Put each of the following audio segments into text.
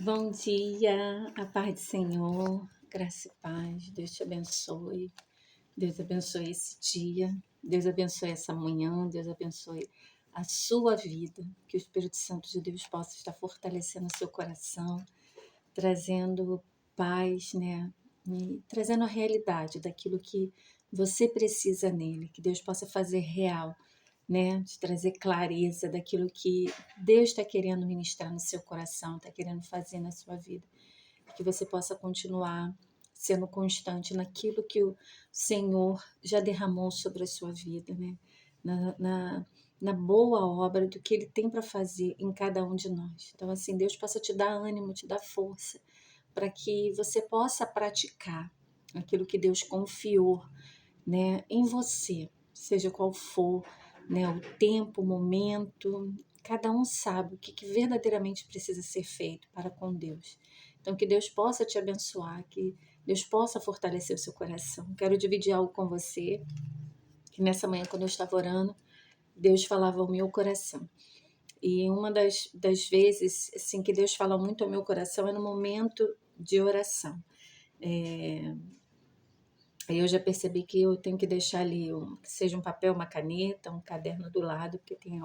Bom dia, a paz do Senhor, graça e paz, Deus te abençoe, Deus abençoe esse dia, Deus abençoe essa manhã, Deus abençoe a sua vida, que o Espírito Santo de Deus possa estar fortalecendo o seu coração, trazendo paz, né, e trazendo a realidade daquilo que você precisa nele, que Deus possa fazer real, né, de trazer clareza daquilo que Deus está querendo ministrar no seu coração, está querendo fazer na sua vida, que você possa continuar sendo constante naquilo que o Senhor já derramou sobre a sua vida, né, na, na, na boa obra do que Ele tem para fazer em cada um de nós. Então, assim, Deus possa te dar ânimo, te dar força, para que você possa praticar aquilo que Deus confiou, né, em você, seja qual for, né, o tempo, o momento, cada um sabe o que verdadeiramente precisa ser feito para com Deus. Então, que Deus possa te abençoar, que Deus possa fortalecer o seu coração. Quero dividir algo com você, que nessa manhã, quando eu estava orando, Deus falava ao meu coração. E uma das vezes assim, que Deus fala muito ao meu coração é no momento de oração. Aí eu já percebi que eu tenho que deixar ali, que seja um papel, uma caneta, um caderno do lado, porque tem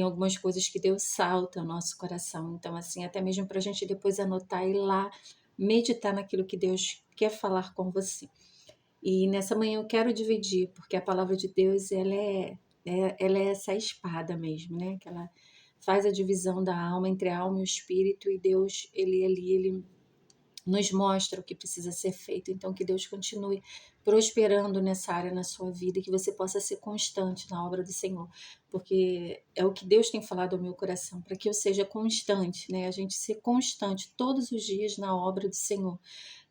algumas coisas que Deus salta ao nosso coração. Então, assim, até mesmo para a gente depois anotar e ir lá meditar naquilo que Deus quer falar com você. E nessa manhã eu quero dividir, porque a palavra de Deus, ela é essa espada mesmo, né? Que ela faz a divisão da alma, entre a alma e o espírito, e Deus, ele nos mostra o que precisa ser feito. Então, que Deus continue prosperando nessa área na sua vida e que você possa ser constante na obra do Senhor, porque é o que Deus tem falado ao meu coração, para que eu seja constante, né? A gente ser constante todos os dias na obra do Senhor,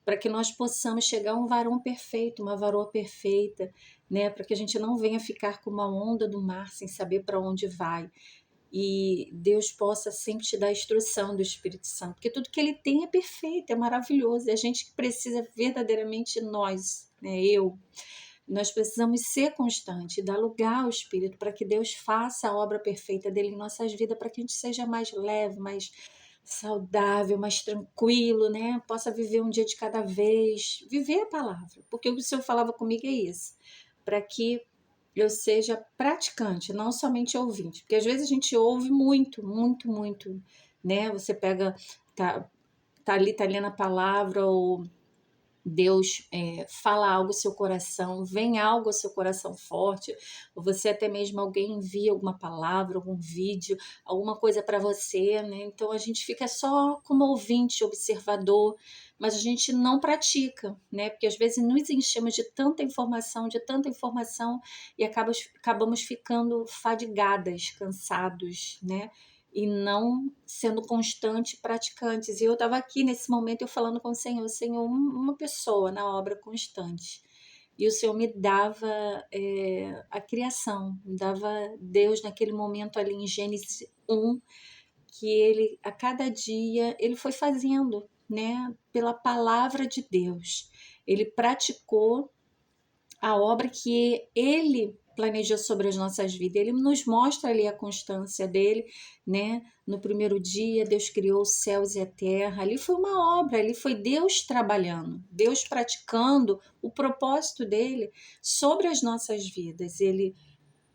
para que nós possamos chegar a um varão perfeito, uma varoa perfeita, né? Para que a gente não venha ficar com uma onda do mar sem saber para onde vai, e Deus possa sempre te dar a instrução do Espírito Santo, porque tudo que Ele tem é perfeito, é maravilhoso, é a gente que precisa verdadeiramente nós, né, nós precisamos ser constantes, dar lugar ao Espírito para que Deus faça a obra perfeita dele em nossas vidas, para que a gente seja mais leve, mais saudável, mais tranquilo, né? Possa viver um dia de cada vez, viver a palavra, porque o que o Senhor falava comigo é isso, para que eu seja praticante, não somente ouvinte, porque às vezes a gente ouve muito, muito, muito, né? Você pega, tá lendo a palavra, ou Deus fala algo ao seu coração, vem algo ao seu coração forte, ou você até mesmo alguém envia alguma palavra, algum vídeo, alguma coisa para você, né? Então a gente fica só como ouvinte, observador, mas a gente não pratica, né? Porque às vezes nos enchemos de tanta informação e acabamos ficando fadigadas, cansados, né? E não sendo constante praticantes. E eu estava aqui nesse momento eu falando com o Senhor, uma pessoa na obra constante. E o Senhor me dava a criação, me dava Deus naquele momento ali em Gênesis 1, que ele, a cada dia, ele foi fazendo, né, pela palavra de Deus. Ele praticou a obra que ele planejou sobre as nossas vidas. Ele nos mostra ali a constância dele, né? No primeiro dia, Deus criou os céus e a terra. Ali foi uma obra, ali foi Deus trabalhando, Deus praticando o propósito dele sobre as nossas vidas. Ele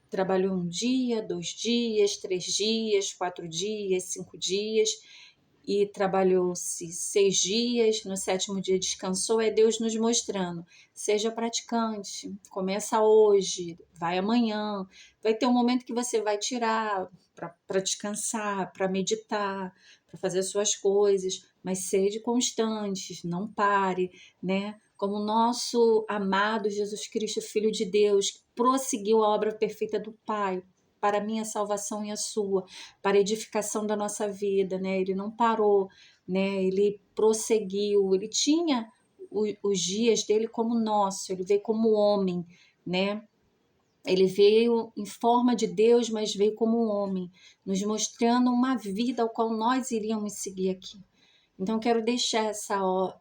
trabalhou um dia, 2 dias, 3 dias, 4 dias, 5 dias, e trabalhou-se 6 dias, no sétimo dia descansou. É Deus nos mostrando, seja praticante, começa hoje, vai amanhã, vai ter um momento que você vai tirar para descansar, para meditar, para fazer as suas coisas, mas seja constante, não pare, né? Como o nosso amado Jesus Cristo, Filho de Deus, prosseguiu a obra perfeita do Pai, para a minha salvação e a sua, para a edificação da nossa vida, né? Ele não parou, né? Ele prosseguiu, ele tinha os dias dele como nosso, ele veio como homem, né? Ele veio em forma de Deus, mas veio como homem, nos mostrando uma vida ao qual nós iríamos seguir aqui. Então, quero deixar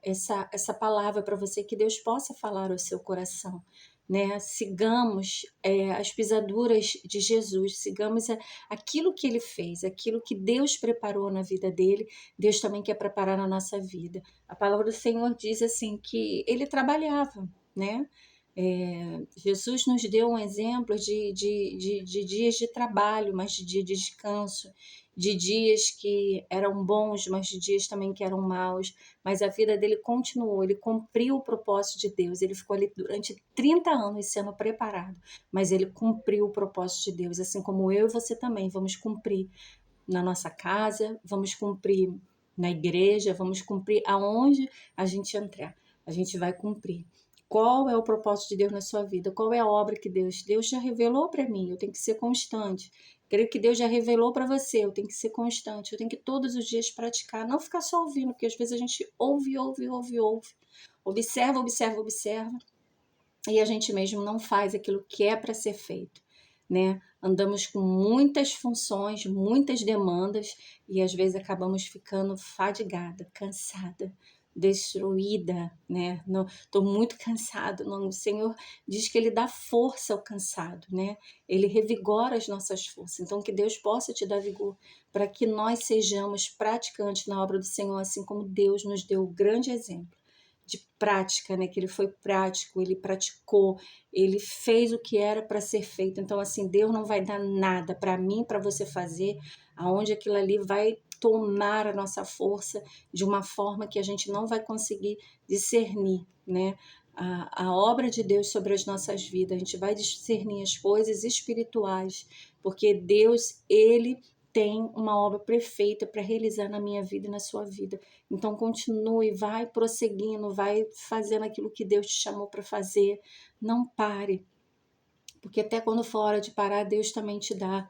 essa palavra para você, que Deus possa falar ao seu coração, né? Sigamos as pisaduras de Jesus, sigamos aquilo que ele fez, aquilo que Deus preparou na vida dele, Deus também quer preparar na nossa vida. A palavra do Senhor diz assim que ele trabalhava, né? Jesus nos deu um exemplo de dias de trabalho, mas de dia de descanso, de dias que eram bons, mas de dias também que eram maus, mas a vida dele continuou, ele cumpriu o propósito de Deus, ele ficou ali durante 30 anos sendo preparado, mas ele cumpriu o propósito de Deus, assim como eu e você também vamos cumprir na nossa casa, vamos cumprir na igreja, vamos cumprir aonde a gente entrar, a gente vai cumprir. Qual é o propósito de Deus na sua vida? Qual é a obra que Deus já revelou para mim? Eu tenho que ser constante. Creio que Deus já revelou para você, eu tenho que ser constante, eu tenho que todos os dias praticar, não ficar só ouvindo, porque às vezes a gente ouve, observa, observa, observa, e a gente mesmo não faz aquilo que é para ser feito, né? Andamos com muitas funções, muitas demandas e às vezes acabamos ficando fadigada, cansada, destruída, né? Não, tô muito cansado. Não, o Senhor diz que ele dá força ao cansado, né? Ele revigora as nossas forças. Então que Deus possa te dar vigor para que nós sejamos praticantes na obra do Senhor, assim como Deus nos deu o grande exemplo de prática, né? Que ele foi prático, ele praticou, ele fez o que era para ser feito. Então, assim, Deus não vai dar nada para mim, para você fazer, aonde aquilo ali vai tomar a nossa força de uma forma que a gente não vai conseguir discernir, né? A obra de Deus sobre as nossas vidas, a gente vai discernir as coisas espirituais, porque Deus, ele tem uma obra perfeita para realizar na minha vida e na sua vida. Então continue, vai prosseguindo, vai fazendo aquilo que Deus te chamou para fazer. Não pare, porque até quando for hora de parar, Deus também te dá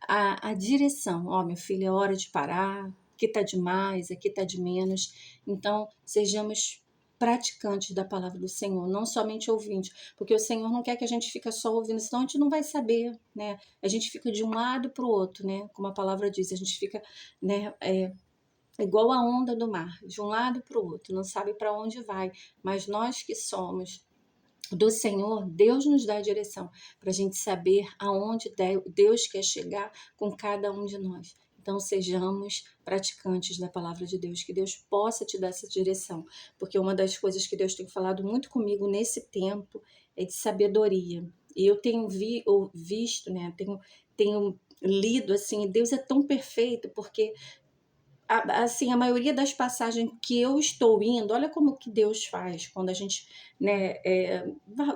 a direção. Ó, meu filho, é hora de parar, aqui tá demais, aqui tá de menos. Então, sejamos praticantes da palavra do Senhor, não somente ouvintes, porque o Senhor não quer que a gente fique só ouvindo, senão a gente não vai saber, né? A gente fica de um lado para o outro, né? Como a palavra diz, a gente fica, né? Igual a onda do mar, de um lado para o outro, não sabe para onde vai, mas nós que somos do Senhor, Deus nos dá a direção para a gente saber aonde Deus quer chegar com cada um de nós. Então, sejamos praticantes da palavra de Deus, que Deus possa te dar essa direção, porque uma das coisas que Deus tem falado muito comigo nesse tempo é de sabedoria. E eu tenho visto, né, tenho lido assim, Deus é tão perfeito, porque assim, a maioria das passagens que eu estou indo, olha como que Deus faz quando a gente, né,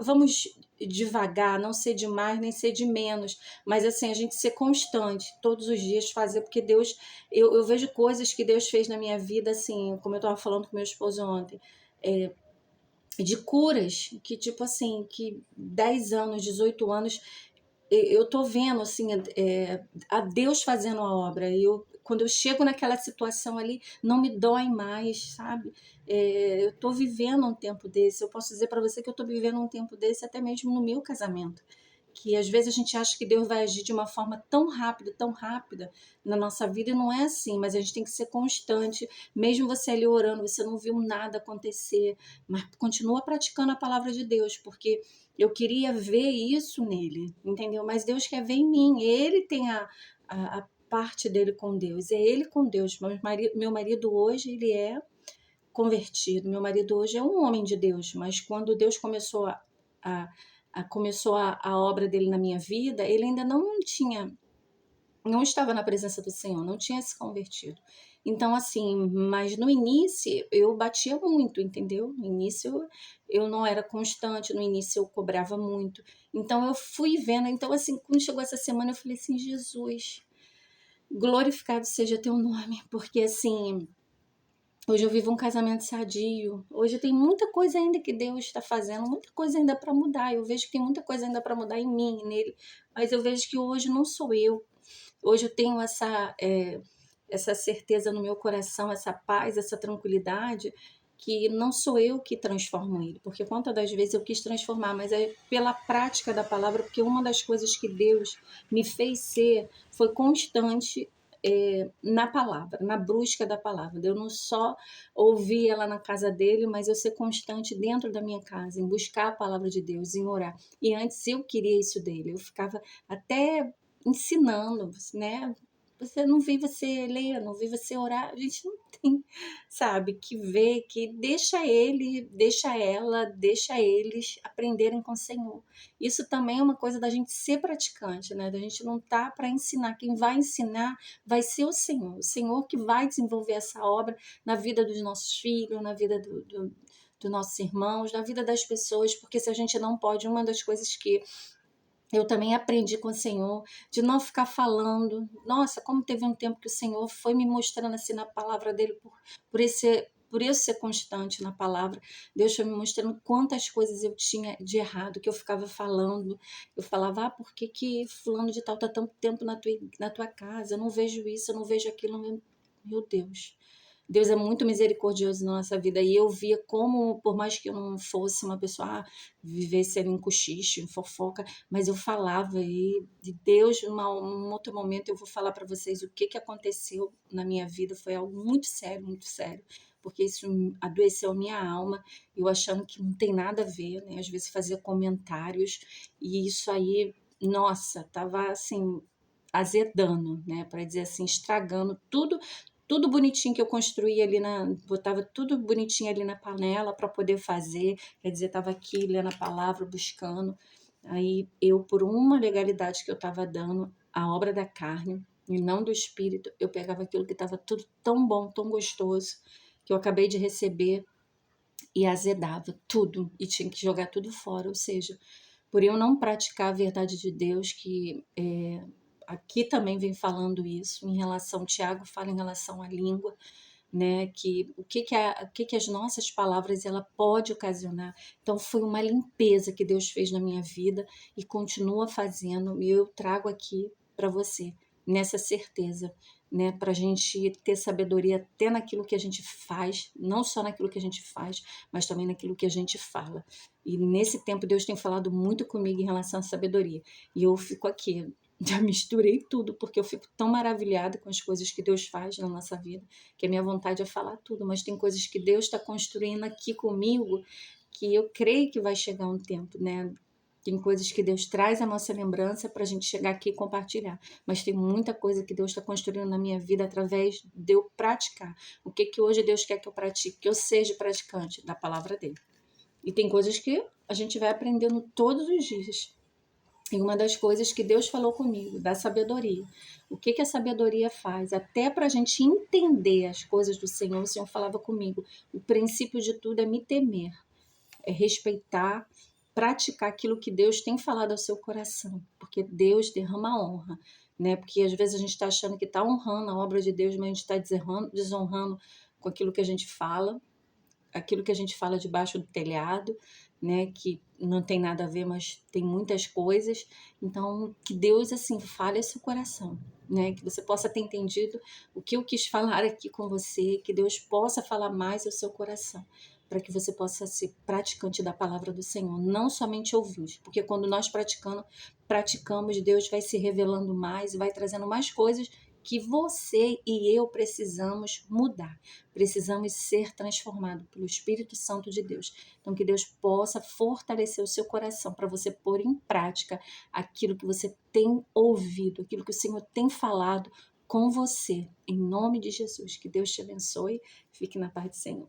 vamos devagar, não ser de mais nem ser de menos, mas assim, a gente ser constante, todos os dias fazer, porque Deus, eu vejo coisas que Deus fez na minha vida, assim, como eu estava falando com meu esposo ontem, de curas, que tipo assim, que 10 anos, 18 anos, eu tô vendo assim a Deus fazendo a obra. Quando eu chego naquela situação ali, não me dói mais, sabe? Eu tô vivendo um tempo desse. Eu posso dizer para você que eu tô vivendo um tempo desse até mesmo no meu casamento. Que às vezes a gente acha que Deus vai agir de uma forma tão rápida na nossa vida, e não é assim, mas a gente tem que ser constante, mesmo você ali orando, você não viu nada acontecer, mas continua praticando a palavra de Deus, porque eu queria ver isso nele, entendeu? Mas Deus quer ver em mim, ele tem a parte dele com Deus, é ele com Deus. Meu marido hoje, ele é convertido, meu marido hoje é um homem de Deus, mas quando Deus a, começou a obra dele na minha vida, ele ainda não estava na presença do Senhor, não tinha se convertido. Então, assim, mas no início eu batia muito, entendeu? No início eu não era constante, no início eu cobrava muito. Então eu fui vendo, então assim, quando chegou essa semana eu falei assim, Jesus, glorificado seja teu nome, porque assim, hoje eu vivo um casamento sadio. Hoje tem muita coisa ainda que Deus está fazendo, muita coisa ainda para mudar. Eu vejo que tem muita coisa ainda para mudar em mim, nele. Mas eu vejo que hoje não sou eu. Hoje eu tenho essa certeza no meu coração, essa paz, essa tranquilidade, que não sou eu que transformo ele. Porque quantas das vezes eu quis transformar, mas é pela prática da palavra, porque uma das coisas que Deus me fez ser foi constante na palavra, na busca da palavra, de eu não só ouvir ela na casa dele, mas eu ser constante dentro da minha casa, em buscar a palavra de Deus, em orar. E antes eu queria isso dele, eu ficava até ensinando, né? Você não vi você ler, não vi você orar, a gente não tem, sabe, que ver, que deixa ele, deixa ela, deixa eles aprenderem com o Senhor. Isso também é uma coisa da gente ser praticante, né? Da gente não tá para ensinar. Quem vai ensinar vai ser o Senhor que vai desenvolver essa obra na vida dos nossos filhos, na vida dos nossos irmãos, na vida das pessoas, porque se a gente não pode, uma das coisas que eu também aprendi com o Senhor de não ficar falando. Nossa, como teve um tempo que o Senhor foi me mostrando assim na palavra dele, por eu ser constante na palavra, Deus foi me mostrando quantas coisas eu tinha de errado, que eu ficava falando. Eu falava, por que que fulano de tal está tanto tempo na tua casa? Eu não vejo isso, eu não vejo aquilo. Meu Deus. Deus é muito misericordioso na nossa vida. E eu via como, por mais que eu não fosse uma pessoa, vivesse ali em cochicho, em fofoca, mas eu falava. E de Deus, um outro momento, eu vou falar para vocês o que aconteceu na minha vida. Foi algo muito sério, muito sério. Porque isso adoeceu a minha alma, eu achando que não tem nada a ver, né? Às vezes fazia comentários, e isso aí, nossa, tava assim, azedando, né? Para dizer assim, estragando tudo bonitinho que eu construí ali botava tudo bonitinho ali na panela para poder fazer, quer dizer, estava aqui lendo a palavra, buscando. Aí eu, por uma legalidade que eu estava dando, a obra da carne e não do espírito, eu pegava aquilo que estava tudo tão bom, tão gostoso, que eu acabei de receber e azedava tudo e tinha que jogar tudo fora, ou seja, por eu não praticar a verdade de Deus, que aqui também vem falando isso, em relação, Tiago fala em relação à língua, né, que o que que as nossas palavras ela pode ocasionar. Então foi uma limpeza que Deus fez na minha vida e continua fazendo, e eu trago aqui para você, nessa certeza, né, para a gente ter sabedoria até naquilo que a gente faz, não só naquilo que a gente faz, mas também naquilo que a gente fala. E nesse tempo Deus tem falado muito comigo em relação à sabedoria. E eu fico aqui, já misturei tudo, porque eu fico tão maravilhada com as coisas que Deus faz na nossa vida, que a minha vontade é falar tudo, mas tem coisas que Deus está construindo aqui comigo, que eu creio que vai chegar um tempo, né? Tem coisas que Deus traz à nossa lembrança para a gente chegar aqui e compartilhar. Mas tem muita coisa que Deus está construindo na minha vida através de eu praticar. O que que hoje Deus quer que eu pratique? Que eu seja praticante da palavra dele. E tem coisas que a gente vai aprendendo todos os dias. E uma das coisas que Deus falou comigo, da sabedoria. O que que a sabedoria faz? Até para a gente entender as coisas do Senhor, o Senhor falava comigo. O princípio de tudo é me temer, é respeitar, praticar aquilo que Deus tem falado ao seu coração, porque Deus derrama honra, né? Porque às vezes a gente está achando que está honrando a obra de Deus, mas a gente está desonrando com aquilo que a gente fala debaixo do telhado, né, que não tem nada a ver, mas tem muitas coisas. Então, que Deus assim fale ao seu coração, né, que você possa ter entendido o que eu quis falar aqui com você, que Deus possa falar mais ao seu coração, para que você possa ser praticante da palavra do Senhor, não somente ouvinte, porque quando nós praticamos, Deus vai se revelando mais, vai trazendo mais coisas que você e eu precisamos mudar, precisamos ser transformados pelo Espírito Santo de Deus. Então, que Deus possa fortalecer o seu coração para você pôr em prática aquilo que você tem ouvido, aquilo que o Senhor tem falado com você, em nome de Jesus. Que Deus te abençoe, fique na paz do Senhor.